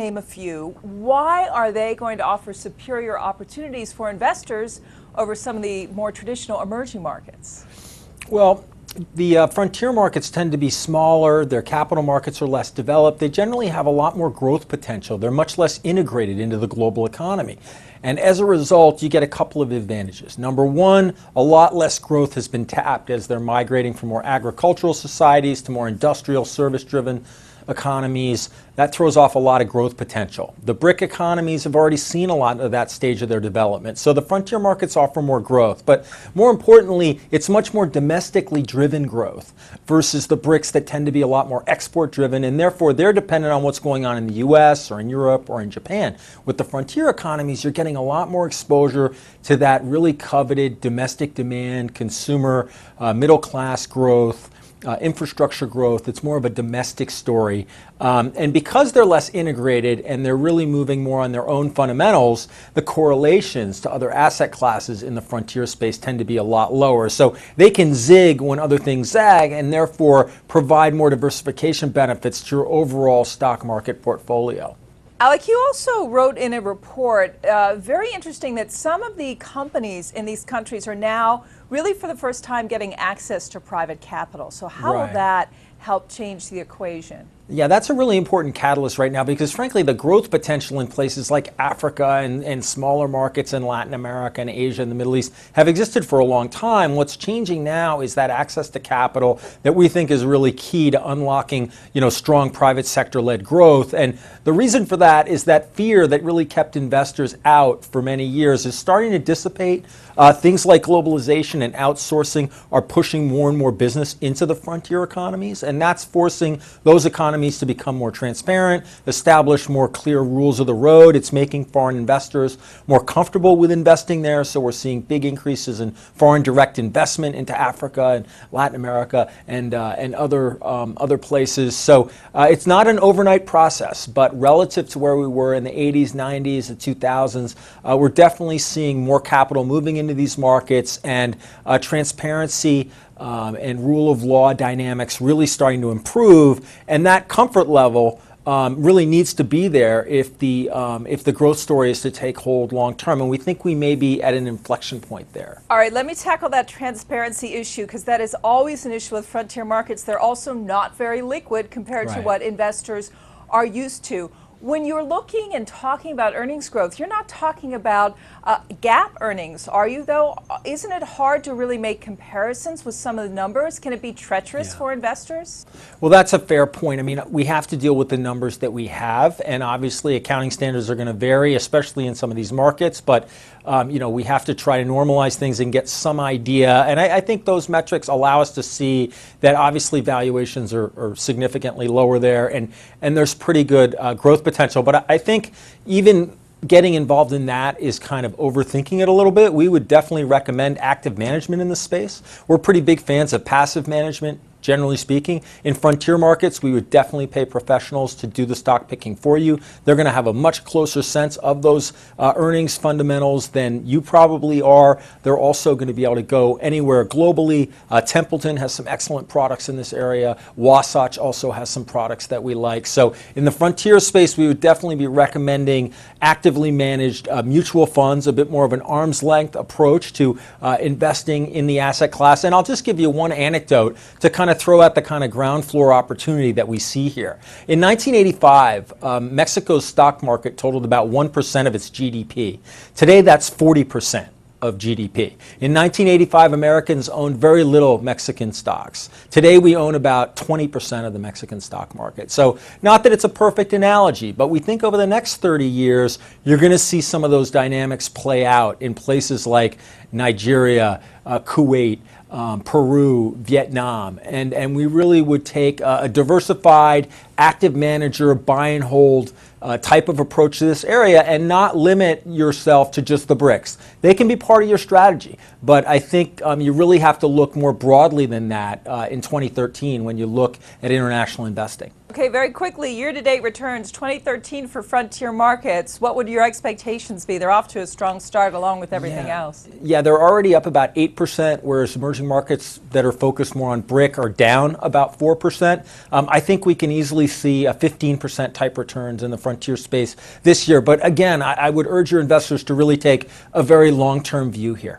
name a few. Why are they going to offer superior opportunities for investors over some of the more traditional emerging markets? Well, the frontier markets tend to be smaller, their capital markets are less developed, they generally have a lot more growth potential, they're much less integrated into the global economy. And as a result, you get a couple of advantages. Number one, a lot less growth has been tapped as they're migrating from more agricultural societies to more industrial, service-driven economies. That throws off a lot of growth potential. The BRIC economies have already seen a lot of that stage of their development. So the frontier markets offer more growth. But more importantly, it's much more domestically driven growth versus the BRICs that tend to be a lot more export driven, and therefore they're dependent on what's going on in the US or in Europe or in Japan. With the frontier economies, you're getting a lot more exposure to that really coveted domestic demand, consumer, middle class growth, infrastructure growth. It's more of a domestic story. And because they're less integrated and they're really moving more on their own fundamentals, the correlations to other asset classes in the frontier space tend to be a lot lower. So they can zig when other things zag and therefore provide more diversification benefits to your overall stock market portfolio. ALEC, you also wrote in a report, very interesting, that some of the companies in these countries are now really for the first time getting access to private capital. So how will that help change the equation? Yeah, that's a really important catalyst right now because frankly the growth potential in places like Africa and smaller markets in Latin America and Asia and the Middle East have existed for a long time. What's changing now is that access to capital that we think is really key to unlocking, strong private sector led growth. And the reason for that is that fear that really kept investors out for many years is starting to dissipate. Things like globalization and outsourcing are pushing more and more business into the frontier economies, and that's forcing those economies to become more transparent, establish more clear rules of the road. It's making foreign investors more comfortable with investing there, so we're seeing big increases in foreign direct investment into Africa and Latin America and other places. So it's not an overnight process, but relative to where we were in the 80s, 90s, and 2000s, we're definitely seeing more capital moving into these markets and transparency and rule of law dynamics really starting to improve, and that comfort level really needs to be there if the growth story is to take hold long term, and we think we may be at an inflection point there. All right, let me tackle that transparency issue because that is always an issue with frontier markets. They're also not very liquid compared to what investors are used to. When you're looking and talking about earnings growth, you're not talking about GAAP earnings, are you, though? Isn't it hard to really make comparisons with some of the numbers? Can it be treacherous for investors? Well, that's a fair point. I mean, we have to deal with the numbers that we have, and obviously accounting standards are going to vary, especially in some of these markets, but we have to try to normalize things and get some idea. And I think those metrics allow us to see that obviously valuations are significantly lower there, and there's pretty good growth potential. But I think even getting involved in that is kind of overthinking it a little bit. We would definitely recommend active management in this space. We're pretty big fans of passive management, generally speaking. In frontier markets, we would definitely pay professionals to do the stock picking for you. They're going to have a much closer sense of those earnings fundamentals than you probably are. They're also going to be able to go anywhere globally. Templeton has some excellent products in this area. Wasatch also has some products that we like. So in the frontier space, we would definitely be recommending actively managed mutual funds, a bit more of an arm's length approach to investing in the asset class. And I'll just give you one anecdote to kind of throw out the kind of ground floor opportunity that we see here. In 1985, Mexico's stock market totaled about 1% of its GDP. Today, that's 40% of GDP. In 1985, Americans owned very little Mexican stocks. Today, we own about 20% of the Mexican stock market. So not that it's a perfect analogy, but we think over the next 30 years, you're going to see some of those dynamics play out in places like Nigeria, Kuwait, Peru, Vietnam, and we really would take a diversified, active manager, buy and hold type of approach to this area and not limit yourself to just the BRICs. They can be part of your strategy, but I think you really have to look more broadly than that in 2013 when you look at international investing. Okay, very quickly, year-to-date returns 2013 for frontier markets. What would your expectations be? They're off to a strong start along with everything else. Yeah, they're already up about 8%, whereas emerging markets that are focused more on BRIC are down about 4%. I think we can easily see a 15% type returns in the frontier space this year. But again, I would urge your investors to really take a very long-term view here.